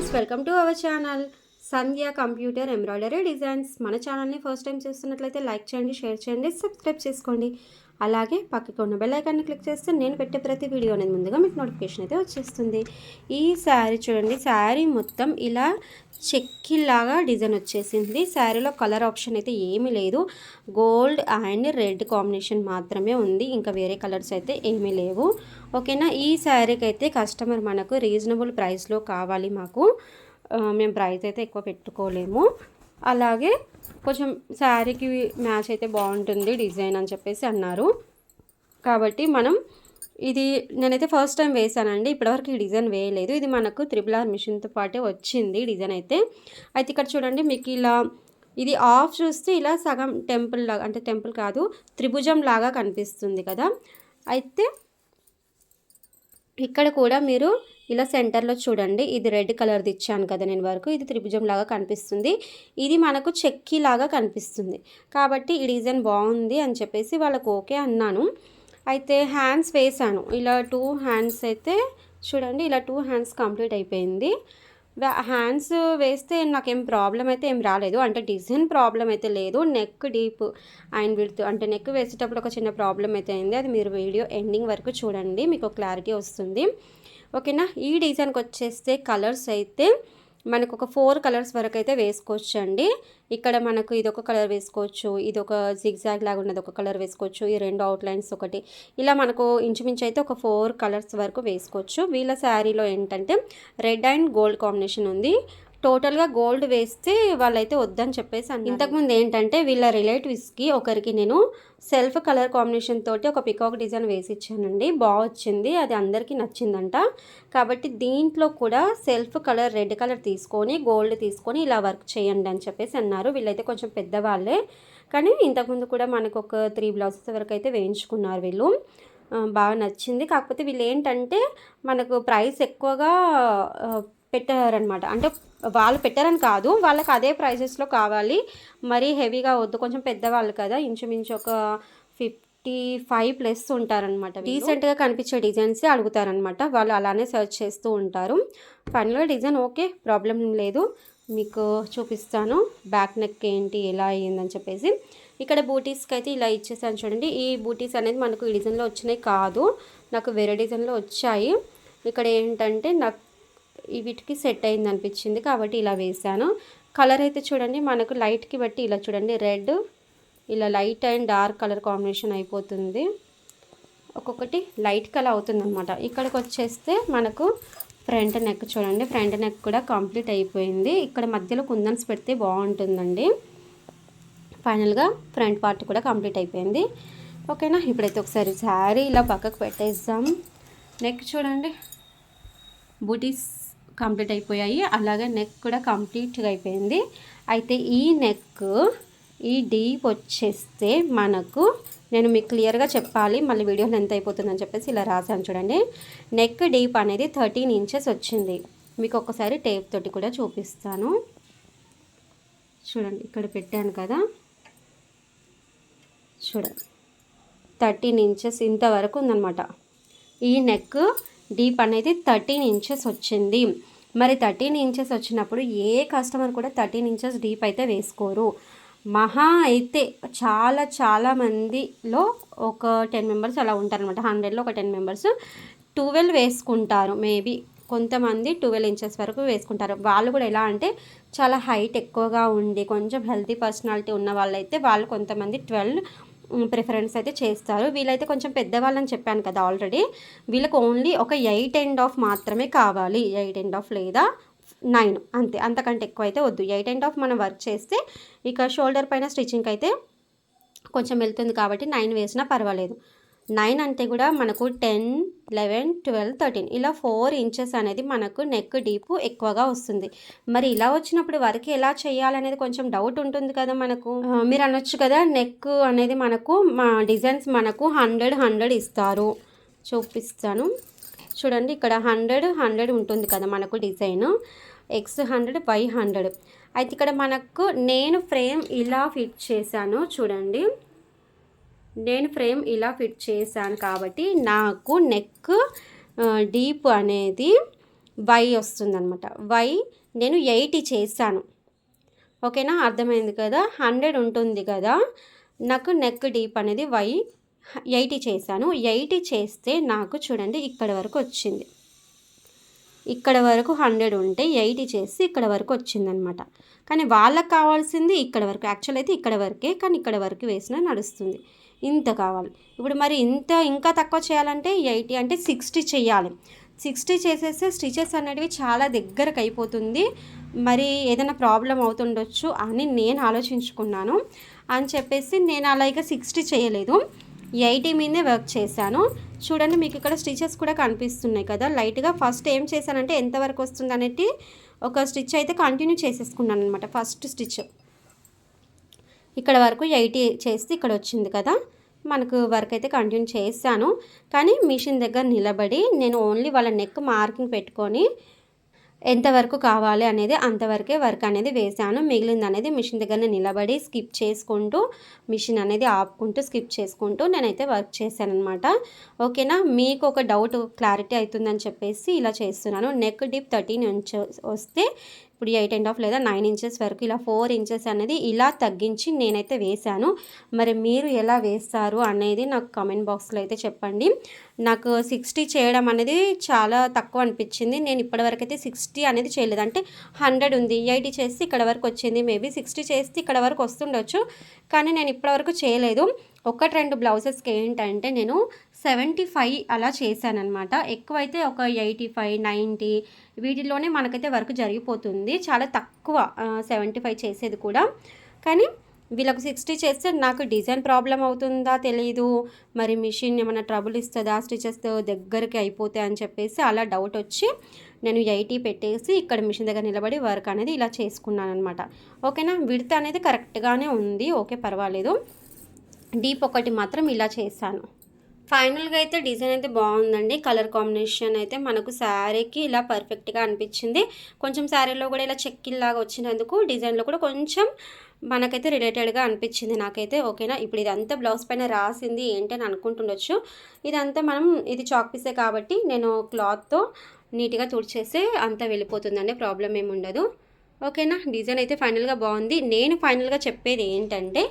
Friends, welcome to our channel Sandhya computer embroidery designs. మన ఛానల్ని first time చూస్తున్నట్లయితే like చేయండి, షేర్ చేయండి, సబ్స్క్రైబ్ చేసుకోండి. అలాగే పక్కకు ఉన్న బెల్ ఐకాన్ని క్లిక్ చేస్తే నేను పెట్టే ప్రతి వీడియో అనేది ముందుగా మీకు నోటిఫికేషన్ అయితే వచ్చేస్తుంది. ఈ శారీ చూడండి, శారీ మొత్తం ఇలా చెక్కిలాగా డిజైన్ వచ్చేసింది. శారీలో కలర్ ఆప్షన్ అయితే ఏమీ లేదు, గోల్డ్ అండ్ రెడ్ కాంబినేషన్ మాత్రమే ఉంది, ఇంకా వేరే కలర్స్ అయితే ఏమీ లేవు. ఓకేనా. ఈ శారీకి అయితే కస్టమర్ మనకు రీజనబుల్ ప్రైస్లో కావాలి, మాకు మేము ప్రైస్ అయితే ఎక్కువ పెట్టుకోలేము, అలాగే కొంచెం శారీకి మ్యాచ్ అయితే బాగుంటుంది డిజైన్ అని చెప్పేసి అన్నారు. కాబట్టి మనం ఇది నేనైతే ఫస్ట్ టైం వేసానండి, ఇప్పటివరకు ఈ డిజైన్ వేయలేదు. ఇది మనకు RRR మిషన్తో పాటే వచ్చింది డిజైన్ అయితే. ఇక్కడ చూడండి, మీకు ఇలా ఇది ఆఫ్ చూస్తే ఇలా సగం టెంపుల్ లాగా, అంటే టెంపుల్ కాదు, త్రిభుజం లాగా కనిపిస్తుంది కదా. అయితే ఇక్కడ కూడా మీరు ఇలా సెంటర్లో చూడండి, ఇది రెడ్ కలర్ది ఇచ్చాను కదా నేను వరకు, ఇది త్రిభుజం లాగా కనిపిస్తుంది, ఇది మనకు చెక్కి లాగా కనిపిస్తుంది. కాబట్టి ఈ డిజైన్ బాగుంది అని చెప్పేసి వాళ్ళకు ఓకే అన్నాను. అయితే హ్యాండ్స్ వేసాను, ఇలా 2 హ్యాండ్స్ అయితే చూడండి, ఇలా 2 హ్యాండ్స్ కంప్లీట్ అయిపోయింది. హ్యాండ్స్ వేస్తే నాకేం ప్రాబ్లం అయితే ఏం రాలేదు, అంటే డిజైన్ ప్రాబ్లం అయితే లేదు. నెక్ డీప్ అండ్ విడ్త్, అంటే నెక్ వేసేటప్పుడు ఒక చిన్న ప్రాబ్లం అయితే అయింది, అది మీరు వీడియో ఎండింగ్ వరకు చూడండి, మీకు క్లారిటీ వస్తుంది. ఓకేనా. ఈ డిజైన్కి వచ్చేస్తే కలర్స్ అయితే మనకు ఒక 4 కలర్స్ వరకు అయితే వేసుకోవచ్చు అండి. ఇక్కడ మనకు ఇదొక కలర్ వేసుకోవచ్చు, ఇదొక జిగ్జాగ్ లాగా ఉన్నది ఒక కలర్ వేసుకోవచ్చు, ఈ 2 అవుట్లైన్స్ ఒకటి, ఇలా మనకు ఇంచుమించు అయితే ఒక 4 కలర్స్ వరకు వేసుకోవచ్చు. వీళ్ళ శారీలో ఏంటంటే రెడ్ అండ్ గోల్డ్ కాంబినేషన్ ఉంది. టోటల్గా గోల్డ్ వేస్తే వాళ్ళైతే వద్దని చెప్పేసి అన్నారు. ఇంతకుముందు ఏంటంటే వీళ్ళ రిలేటివ్స్కి ఒకరికి నేను సెల్ఫ్ కలర్ కాంబినేషన్ తోటి ఒక పికాక్ డిజైన్ వేసి ఇచ్చానండి, బాగా వచ్చింది, అది అందరికీ నచ్చిందంట. కాబట్టి దీంట్లో కూడా సెల్ఫ్ కలర్ రెడ్ కలర్ తీసుకొని గోల్డ్ తీసుకొని ఇలా వర్క్ చేయండి అని చెప్పేసి అన్నారు. వీళ్ళైతే కొంచెం పెద్దవాళ్ళే, కానీ ఇంతకుముందు కూడా మనకు ఒక 3 బ్లౌజెస్ వరకు అయితే వేయించుకున్నారు వీళ్ళు, బాగా నచ్చింది. కాకపోతే వీళ్ళు ఏంటంటే మనకు ప్రైస్ ఎక్కువగా పెట్టారనమాట, అంటే వాళ్ళు పెట్టారని కాదు, వాళ్ళకి అదే ప్రైజెస్లో కావాలి, మరీ హెవీగా వద్దు, కొంచెం పెద్దవాళ్ళు కదా, ఇంచుమించు ఒక 55+ ఉంటారనమాట. రీసెంట్గా కనిపించే డిజైన్సే అడుగుతారనమాట, వాళ్ళు అలానే సెర్చ్ చేస్తూ ఉంటారు. ఫైనల్గా డిజైన్ ఓకే, ప్రాబ్లం లేదు, మీకు చూపిస్తాను బ్యాక్ నెక్ ఏంటి ఎలా అయ్యిందని చెప్పేసి. ఇక్కడ బూటీస్కి అయితే ఇలా ఇచ్చేసాను చూడండి. ఈ బూటీస్ అనేది మనకు ఈ డిజైన్లో వచ్చినాయి కాదు, నాకు వేరే డిజైన్లో వచ్చాయి. ఇక్కడ ఏంటంటే నాకు వీటికి సెట్ అయింది అనిపించింది, కాబట్టి ఇలా వేసాను. కలర్ అయితే చూడండి, మనకు లైట్కి బట్టి ఇలా చూడండి, రెడ్ ఇలా light and dark colour combination అయిపోతుంది, ఒక్కొక్కటి లైట్ కలర్ అవుతుంది అనమాట. ఇక్కడికి వచ్చేస్తే మనకు ఫ్రంట్ నెక్ చూడండి, ఫ్రంట్ నెక్ కూడా కంప్లీట్ అయిపోయింది. ఇక్కడ మధ్యలో కుందన్స్ పెడితే బాగుంటుందండి. ఫైనల్గా ఫ్రంట్ పార్ట్ కూడా కంప్లీట్ అయిపోయింది. ఓకేనా. ఇప్పుడైతే ఒకసారి శారీ ఇలా పక్కకు పెట్టేద్దాం. నెక్ చూడండి, బూటీస్ కంప్లీట్ అయిపోయాయి, అలాగే నెక్ కూడా కంప్లీట్గా అయిపోయింది. అయితే ఈ నెక్ ఈ డీప్ వచ్చేస్తే మనకు, నేను మీకు క్లియర్గా చెప్పాలి, మళ్ళీ వీడియోలో ఎంత అయిపోతుందని చెప్పేసి ఇలా రాసాను చూడండి. నెక్ డీప్ అనేది 13 ఇంచెస్ వచ్చింది. మీకు ఒక్కసారి టేప్ తోటి కూడా చూపిస్తాను చూడండి, ఇక్కడ పెట్టాను కదా చూడండి, 13 ఇంచెస్ ఇంతవరకు ఉందన్నమాట. ఈ నెక్ డీప్ అనేది 13 ఇంచెస్ వచ్చింది. మరి 13 ఇంచెస్ వచ్చినప్పుడు ఏ కస్టమర్ కూడా 13 ఇంచెస్ డీప్ అయితే వేసుకోరు. మహా అయితే చాలా మందిలో ఒక 10 మెంబర్స్ అలా ఉంటారనమాట, 100లో ఒక 10 మెంబర్స్ 12 వేసుకుంటారు, మేబీ కొంతమంది 12 ఇంచెస్ వరకు వేసుకుంటారు. వాళ్ళు కూడా ఎలా అంటే చాలా హైట్ ఎక్కువగా ఉండి కొంచెం హెల్తీ పర్సనాలిటీ ఉన్న వాళ్ళైతే వాళ్ళు కొంతమంది 12 ప్రిఫరెన్స్ అయితే చేస్తారు. వీళ్ళైతే కొంచెం పెద్దవాళ్ళని చెప్పాను కదా ఆల్రెడీ, వీళ్ళకి ఓన్లీ ఒక 8.5 మాత్రమే కావాలి, 8.5 లేదా 9 అంతే, అంతకంటే ఎక్కువ అయితే వద్దు. 8.5 మనం వర్క్ చేస్తే ఇక షోల్డర్ పైన స్టిచ్చింగ్ అయితే కొంచెం వెళ్తుంది, కాబట్టి 9 వేసినా పర్వాలేదు. 9 అంటే కూడా మనకు 10, 11, 12, 13 ఇలా 4 ఇంచెస్ అనేది మనకు నెక్ డీప్ ఎక్కువగా వస్తుంది. మరి ఇలా వచ్చినప్పుడు వర్క్ ఎలా చేయాలనేది కొంచెం డౌట్ ఉంటుంది కదా మనకు. మీరు అనొచ్చు కదా, నెక్ అనేది మనకు మా డిజైన్స్ మనకు 100 ఇస్తారు, చూపిస్తాను చూడండి. ఇక్కడ 100 ఉంటుంది కదా మనకు డిజైన్, X100, Y100. అయితే ఇక్కడ మనకు నేను ఫ్రేమ్ ఇలా ఫిట్ చేశాను చూడండి, నేను ఫ్రేమ్ ఇలా ఫిట్ చేశాను కాబట్టి నాకు నెక్ డీప్ అనేది వై వస్తుందన్నమాట. వై నేను 80 చేశాను. ఓకేనా, అర్థమైంది కదా. 100 ఉంటుంది కదా, నాకు నెక్ డీప్ అనేది వై 80 చేశాను. 80 చేస్తే నాకు చూడండి ఇక్కడ వరకు వచ్చింది. ఇక్కడ వరకు 100 ఉంటే 80 చేసి ఇక్కడ వరకు వచ్చిందనమాట. కానీ వాళ్ళకి కావాల్సింది ఇక్కడ వరకు, యాక్చువల్ అయితే ఇక్కడ వరకే, కానీ ఇక్కడ వరకు వేసినా నడుస్తుంది. ఇంత కావాలి. ఇప్పుడు మరి ఇంకా తక్కువ చేయాలంటే 80 అంటే 60 చేయాలి. 60 చేసేస్తే స్టిచెస్ అనేటివి చాలా దగ్గరకు అయిపోతుంది. మరి ఏదైనా ప్రాబ్లం అవుతుండొచ్చు అని నేను ఆలోచించుకున్నాను. అని చెప్పేసి నేను అలా ఇక 60 చేయలేదు, 80 మీదే వర్క్ చేశాను. చూడండి మీకు ఇక్కడ స్టిచెస్ కూడా కనిపిస్తున్నాయి కదా లైట్గా. ఫస్ట్ ఏం చేశానంటే ఎంతవరకు వస్తుంది అనేది ఒక స్టిచ్ అయితే కంటిన్యూ చేసేసుకున్నాను అనమాట. ఫస్ట్ స్టిచ్ ఇక్కడ వరకు 80 చేస్తే ఇక్కడ వచ్చింది కదా, మనకు వర్క్ అయితే కంటిన్యూ చేశాను. కానీ మిషన్ దగ్గర నిలబడి నేను ఓన్లీ వాళ్ళ నెక్ మార్కింగ్ పెట్టుకొని ఎంతవరకు కావాలి అనేది అంతవరకే వర్క్ అనేది వేసాను. మిగిలింది అనేది మిషన్ దగ్గర నిలబడి స్కిప్ చేసుకుంటూ, మిషన్ అనేది ఆపుకుంటూ స్కిప్ చేసుకుంటూ నేనైతే వర్క్ చేశాను అనమాట. ఓకేనా, మీకు ఒక డౌట్ క్లారిటీ అవుతుందని చెప్పేసి ఇలా చేస్తున్నాను. నెక్ డీప్ 13 ఇంచెస్ వస్తే ఇప్పుడు 8.5 లేదా 9 ఇంచెస్ వరకు ఇలా 4 ఇంచెస్ అనేది ఇలా తగ్గించి నేనైతే వేశాను. మరి మీరు ఎలా వేస్తారు అనేది నాకు కామెంట్ బాక్స్లో అయితే చెప్పండి. నాకు 60 చేయడం అనేది చాలా తక్కువ అనిపించింది. నేను ఇప్పటివరకు అయితే 60 అనేది చేయలేదు. అంటే 100 ఉంది, 80 చేస్తే ఇక్కడ వరకు వచ్చింది. మేబీ 60 చేస్తే ఇక్కడ వరకు వస్తుండొచ్చు, కానీ నేను ఇప్పటివరకు చేయలేదు. 1-2 బ్లౌజెస్కి ఏంటంటే నేను 75 అలా చేశానమాట. ఎక్కువైతే ఒక 85, 90 వీటిలోనే మనకైతే వర్క్ జరిగిపోతుంది. చాలా తక్కువ 75 చేసేది కూడా. కానీ వీళ్ళకు 60 చేస్తే నాకు డిజైన్ ప్రాబ్లం అవుతుందా తెలియదు, మరి మిషన్ ఏమైనా ట్రబుల్ ఇస్తుందా, స్టిచెస్ దగ్గరికి అయిపోతాయి అని చెప్పేసి అలా డౌట్ వచ్చి నేను 80 పెట్టేసి ఇక్కడ మిషన్ దగ్గర నిలబడి వర్క్ అనేది ఇలా చేసుకున్నాను అనమాట. ఓకేనా, విడత అనేది కరెక్ట్గానే ఉంది, ఓకే పర్వాలేదు. డీప్ ఒకటి మాత్రం ఇలా చేశాను. ఫైనల్గా అయితే డిజైన్ అయితే బాగుందండి. కలర్ కాంబినేషన్ అయితే మనకు శారీకి ఇలా పర్ఫెక్ట్గా అనిపించింది. కొంచెం శారీలో కూడా ఇలా చెక్కిల్లాగా వచ్చినందుకు డిజైన్లో కూడా కొంచెం మనకైతే రిలేటెడ్గా అనిపించింది నాకైతే. ఓకేనా, ఇప్పుడు ఇదంతా బ్లౌజ్ పైన రాసింది ఏంటని అనుకుంటుండొచ్చు. ఇదంతా ఇది చాక్ పీసే కాబట్టి నేను క్లాత్తో నీట్గా తుడిచేస్తే అంతా వెళ్ళిపోతుందండి, ప్రాబ్లం ఏమి ఉండదు. ఓకేనా, డిజైన్ అయితే ఫైనల్గా బాగుంది. నేను ఫైనల్గా చెప్పేది ఏంటంటే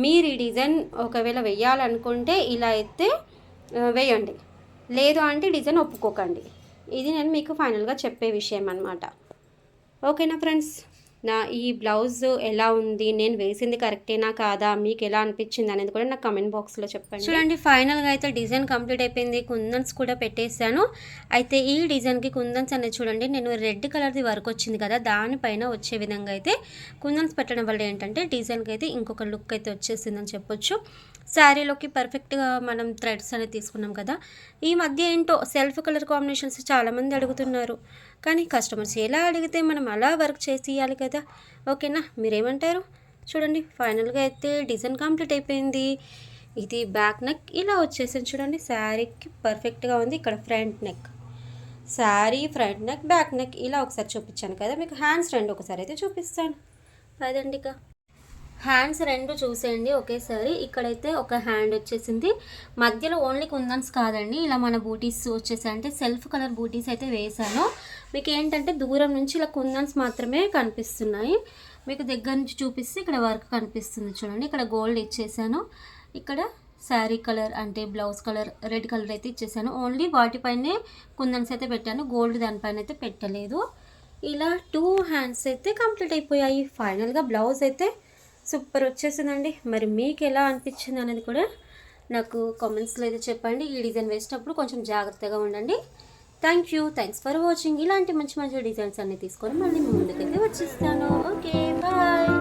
మీరు ఈ డిజైన్ ఒకవేళ వేయాలనుకుంటే ఇలా అయితే వేయండి, లేదు అంటే డిజైన్ ఒప్పుకోకండి. ఇది నేను మీకు ఫైనల్గా చెప్పే విషయం అనమాట. ఓకేనా ఫ్రెండ్స్, నా ఈ బ్లౌజ్ ఎలా ఉంది, నేను వేసింది కరెక్టేనా కాదా, మీకు ఎలా అనిపించింది అనేది కూడా నాకు కమెంట్ బాక్స్లో చెప్పండి. చూడండి ఫైనల్గా అయితే డిజైన్ కంప్లీట్ అయిపోయింది. కుందన్స్ కూడా పెట్టేశాను. అయితే ఈ డిజైన్కి కుందన్స్ అనేది చూడండి, నేను రెడ్ కలర్ది వర్క్ వచ్చింది కదా, దానిపైన వచ్చే విధంగా అయితే కుందన్స్ పెట్టడం వల్ల ఏంటంటే డిజైన్కి అయితే ఇంకొక లుక్ అయితే వచ్చేసిందని చెప్పొచ్చు. శారీలోకి పర్ఫెక్ట్గా మనం థ్రెడ్స్ అనేది తీసుకున్నాం కదా. ఈ మధ్య ఏంటో సెల్ఫ్ కలర్ కాంబినేషన్స్ చాలామంది అడుగుతున్నారు, కానీ కస్టమర్స్ ఎలా అడిగితే మనం అలా వర్క్ చేసి ఇవ్వాలి కదా. ఓకేనా, మీరేమంటారు? చూడండి ఫైనల్గా అయితే డిజైన్ కంప్లీట్ అయిపోయింది. ఇది బ్యాక్ నెక్ ఇలా వచ్చేసింది చూడండి, శారీకి పర్ఫెక్ట్గా ఉంది. ఇక్కడ front neck, sari front neck, back neck ఇలా ఒకసారి చూపించాను కదా. మీకు హ్యాండ్స్ రెండు ఒకసారి అయితే చూపిస్తాను అదండి. ఇక హ్యాండ్స్ రెండు చూసేయండి ఒకేసారి. ఇక్కడైతే ఒక హ్యాండ్ వచ్చేసింది, మధ్యలో ఓన్లీ కుందన్స్ కాదండి, ఇలా మన బూటీస్ వచ్చేసాయి. అంటే సెల్ఫ్ కలర్ బూటీస్ అయితే వేసాను. మీకు ఏంటంటే దూరం నుంచి ఇలా కుందన్స్ మాత్రమే కనిపిస్తున్నాయి, మీకు దగ్గర నుంచి చూపిస్తే ఇక్కడ వర్క్ కనిపిస్తుంది చూడండి. ఇక్కడ గోల్డ్ ఇచ్చేసాను, ఇక్కడ శారీ కలర్ అంటే బ్లౌజ్ కలర్ రెడ్ కలర్ అయితే ఇచ్చేసాను. ఓన్లీ వాటిపైనే కుందన్స్ అయితే పెట్టాను, గోల్డ్ దానిపైన అయితే పెట్టలేదు. ఇలా 2 హ్యాండ్స్ అయితే కంప్లీట్ అయిపోయాయి. ఫైనల్గా బ్లౌజ్ అయితే సూపర్ వచ్చేసిందండి. మరి మీకు ఎలా అనిపించింది అనేది కూడా నాకు కామెంట్స్లో అయితే చెప్పండి. ఈ డిజైన్ వేసేటప్పుడు కొంచెం జాగ్రత్తగా ఉండండి. Thanks for watching. ఇలాంటి మంచి మంచి డిజైన్స్ అన్నీ తీసుకొని మళ్ళీ ముందుకైతే వచ్చేస్తాను. Okay bye.